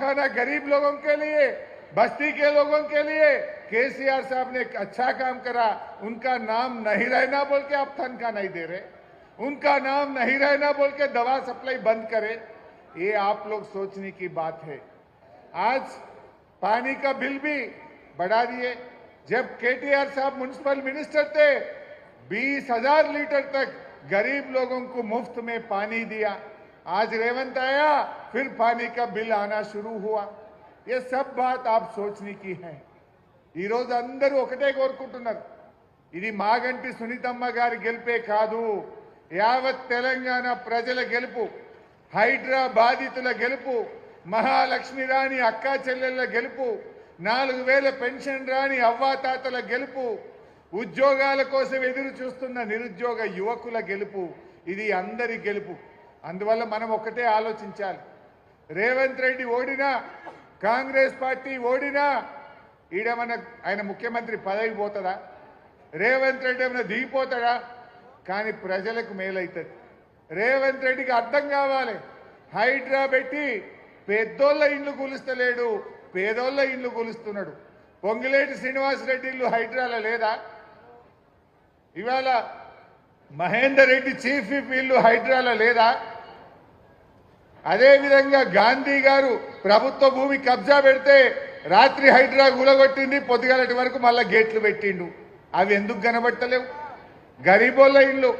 बताना गरीब लोगों के लिए, बस्ती के लोगों के लिए केसीआर साहब ने एक अच्छा काम करा। उनका नाम नहीं रहना बोल के आप तनख्वाह नहीं दे रहे, उनका नाम नहीं रहना बोल के दवा सप्लाई बंद करे, ये आप लोग सोचने की बात है। आज पानी का बिल भी बढ़ा दिए। जब केटीआर साहब म्युनिसिपल मिनिस्टर थे 20,000 लीटर तक गरीब लोगों को मुफ्त में पानी दिया। आज रेवंत आया, फिर पानी का बिल आना शुरू हुआ। ये सब बात आप सोचने की है। ఈ రోజు అందరూ ఒకటే కోరుకుంటున్నారు, ఇది మాగంటి సునీతమ్మ గారి గెలుపే కాదు, యావత్ తెలంగాణ ప్రజల గెలుపు, హైడ్రా బాధితుల గెలుపు, మహాలక్ష్మి రాణి అక్కా చెల్లెళ్ళ గెలుపు, 4,000 పెన్షన్ రాని అవ్వాతాతల గెలుపు, ఉద్యోగాల కోసం ఎదురు చూస్తున్న నిరుద్యోగ యువకుల గెలుపు, ఇది అందరి గెలుపు। అందువల్ల మనం ఒకటే ఆలోచించాలి, రేవంత్ రెడ్డి ఓడినా, కాంగ్రెస్ పార్టీ ఓడినా ఈడేమన్నా ఆయన ముఖ్యమంత్రి పదవికి పోతాడా, రేవంత్ రెడ్డి ఏమైనా దిగిపోతాడా? కానీ ప్రజలకు మేలైతుంది। రేవంత్ రెడ్డికి అర్థం కావాలి, హైడ్రా పెట్టి పెద్దోళ్ళ ఇండ్లు కూలుస్తలేడు, పేదోళ్ళ ఇండ్లు కూలుస్తున్నాడు। పొంగిలేటి శ్రీనివాసరెడ్డి ఇల్లు హైడ్రాలో లేదా? ఇవాళ మహేందర్ రెడ్డి చీఫ్ విప్ ఇల్లు హైడ్రాలో లేదా? అదేవిధంగా గాంధీ గారు ప్రభుత్వ భూమి కబ్జా పెడితే రాత్రి హైడ్రా గులగొట్టింది, పొద్దుగాలటి వరకు మళ్ళా గేట్లు పెట్టిండు। అవి ఎందుకు కనబట్టలేవు? గరీబోళ్ళ ఇల్లు,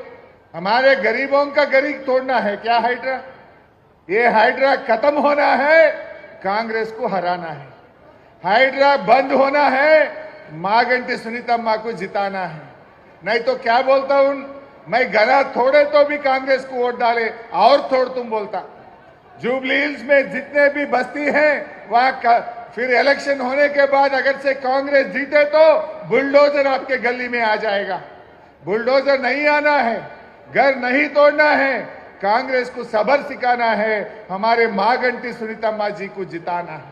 हमारे गरीबों का गरीब तोड़ना है क्या हाइड्रा? ये हाइड्रा खत्म होना है, कांग्रेस को हराना है। हाइड्रा बंद होना है, मागंटी सुनीतम्मा को जिताना है। नहीं तो क्या बोलता हूं मैं, गला थोड़े तो भी कांग्रेस को वोट डाले और थोड़ तुम बोलता। जुबली हिल्स में जितने भी बस्ती हैं वहां फिर इलेक्शन होने के बाद अगर से कांग्रेस जीते तो बुलडोजर आपके गली में आ जाएगा। बुलडोजर नहीं आना है, घर नहीं तोड़ना है, कांग्रेस को सबर सिखाना है, हमारे मागंटी सुनीतम्मा जी को जिताना है।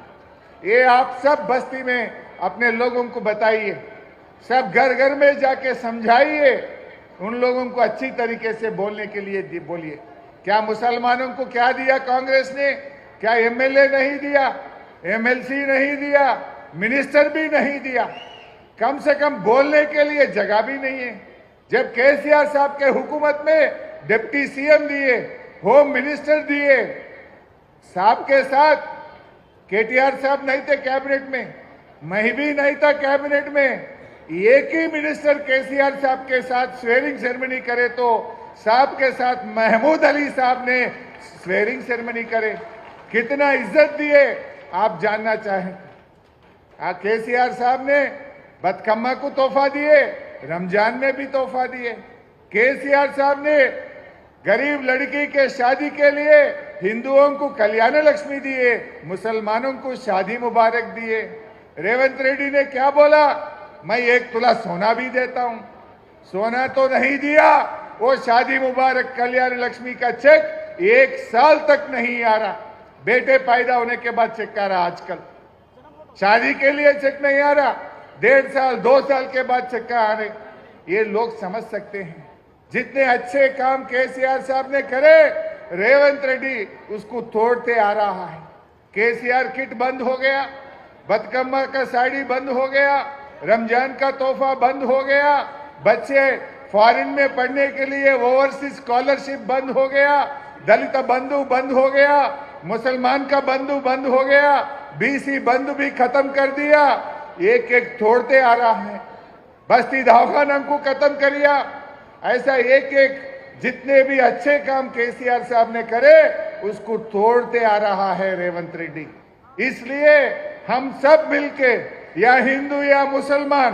ये आप सब बस्ती में अपने लोगों को बताइए, सब घर घर में जाके समझाइए, उन लोगों को अच्छी तरीके से बोलने के लिए बोलिए। क्या मुसलमानों को क्या दिया कांग्रेस ने? क्या एमएलए नहीं दिया, एमएलसी नहीं दिया, मिनिस्टर भी नहीं दिया? कम से कम बोलने के लिए जगह भी नहीं है। जब केसीआर साहब के हुकूमत में डिप्टी सीएम दिए, होम मिनिस्टर दिए, साहब के साथ केटीआर साहब नहीं थे कैबिनेट में, मैं भी नहीं था कैबिनेट में, एक ही मिनिस्टर केसीआर साहब के साथ स्वेरिंग सेरेमनी करे तो साहब के साथ महमूद अली साहब ने स्वेरिंग सेरेमनी करे। कितना इज्जत दिए आप जानना चाहें। केसीआर साहब ने बतकम्मा को तोहफा दिए, रमजान में भी तोहफा दिए। केसीआर साहब ने गरीब लड़की के शादी के लिए हिंदुओं को कल्याण लक्ष्मी दिए, मुसलमानों को शादी मुबारक दिए। रेवंत रेड्डी ने क्या बोला, मैं 1 तोला सोना भी देता हूं। सोना तो नहीं दिया, वो शादी मुबारक कल्याण लक्ष्मी का चेक 1 साल तक नहीं आ रहा। बेटे पैदा होने के बाद चेक आ रहा, आजकल शादी के लिए चेक नहीं आ रहा, 1.5 साल 2 साल के बाद चेक आ रहे। ये लोग समझ सकते हैं। जितने अच्छे काम केसीआर साहब ने करे, रेवंत रेड्डी उसको तोड़ते आ रहा है। केसीआर किट बंद हो गया, बतकम्मा का साड़ी बंद हो गया, रमजान का तोहफा बंद हो गया, बच्चे फॉरेन में पढ़ने के लिए ओवरसीज स्कॉलरशिप बंद हो गया, दलित बंधु बंद हो गया, मुसलमान का बंधु बंद हो गया, बीसी बंधु भी खत्म कर दिया। एक एक तोड़ते आ रहा है। बस्ती दवाखाना को खत्म कर दिया। ऐसा एक एक जितने भी अच्छे काम केसीआर साहब ने करे उसको तोड़ते आ रहा है रेवंत रेड्डी। इसलिए हम सब मिलके, या हिंदू या मुसलमान,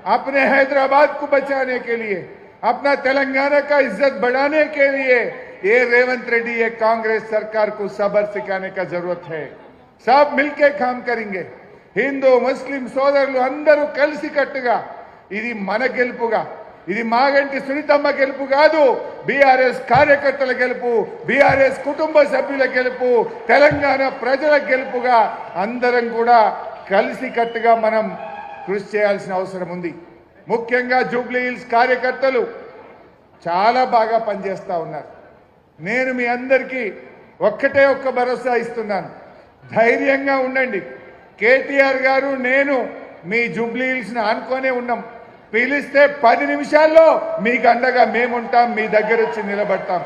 अपने हैदराबाद को बचाने के लिए, अपना तेलंगाना का इज्जत बढ़ाने के लिए ये रेवंत रेड्डी, ये कांग्रेस सरकार को सबर सिखाने का जरूरत है। सब मिलके काम करेंगे। हिंदू मुस्लिम సోదరులు అందరూ కలిసి కట్టుగా ఇది మన గెలుపుగా, ఇది మాగంటి సునీతమ్మ గెలుపు కాదు, బీఆర్ఎస్ కార్యకర్తల గెలుపు, బీఆర్ఎస్ కుటుంబ సభ్యుల గెలుపు, తెలంగాణ ప్రజల గెలుపుగా అందరం కూడా కలిసి కట్టుగా మనం కృషి చేయాల్సిన అవసరం ఉంది। ముఖ్యంగా జూబ్లీ హిల్స్ కార్యకర్తలు చాలా బాగా పనిచేస్తా ఉన్నారు। నేను మీ అందరికీ ఒక్క భరోసా ఇస్తున్నాను, ధైర్యంగా ఉండండి. కేటీఆర్ గారు నేను మీ జూబ్లీ హిల్స్ని ఆనుకొనే ఉన్నాం. పిలిస్తే 10 నిమిషాల్లో మీకు అండగా మేముంటాం, మీ దగ్గర వచ్చి నిలబడతాం.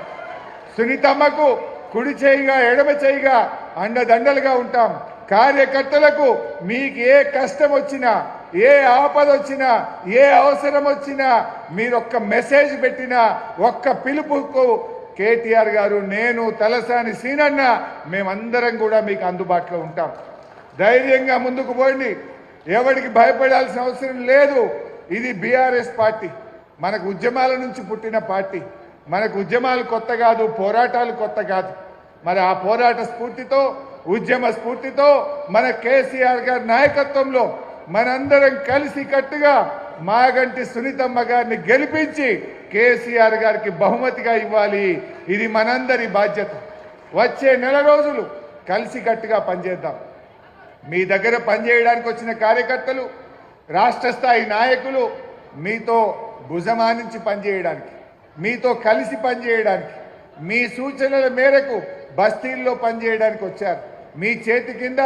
సునీతమ్మకు కుడి చేయిగా ఎడమ చేయిగా అండదండలుగా ఉంటాం. కార్యకర్తలకు మీకు ఏ కష్టం వచ్చినా, ఏ ఆపద వచ్చినా, ఏ అవసరం వచ్చినా, మీరు ఒక్క మెసేజ్ పెట్టినా, ఒక్క పిలుపుకు కేటీఆర్ గారు, నేను, తలసాని సీనన్న మేమందరం కూడా మీకు అందుబాటులో ఉంటాం. ధైర్యంగా ముందుకు పోండి. ఎవరికి భయపడాల్సిన అవసరం లేదు. ఇది బీఆర్ఎస్ పార్టీ, మనకు ఉద్యమాల నుంచి పుట్టిన పార్టీ. మనకు ఉద్యమాలు కొత్త కాదు, పోరాటాలు కొత్త కాదు. మరి ఆ పోరాట స్ఫూర్తితో, ఉద్యమ స్ఫూర్తితో మన కేసీఆర్ గారి నాయకత్వంలో మనందరం కలిసి కట్టుగా మాగంటి సునీతమ్మ గారిని గెలిపించి కేసీఆర్ గారికి బహుమతిగా ఇవ్వాలి. ఇది మనందరి బాధ్యత. వచ్చే నెల రోజులు కలిసి కట్టుగా పనిచేద్దాం. మీ దగ్గర పనిచేయడానికి వచ్చిన కార్యకర్తలు, రాష్ట్ర స్థాయి నాయకులు మీతో భుజమానించి పనిచేయడానికి, మీతో కలిసి పనిచేయడానికి, మీ సూచనల మేరకు బస్తీల్లో పనిచేయడానికి వచ్చారు. మీ చేతి కింద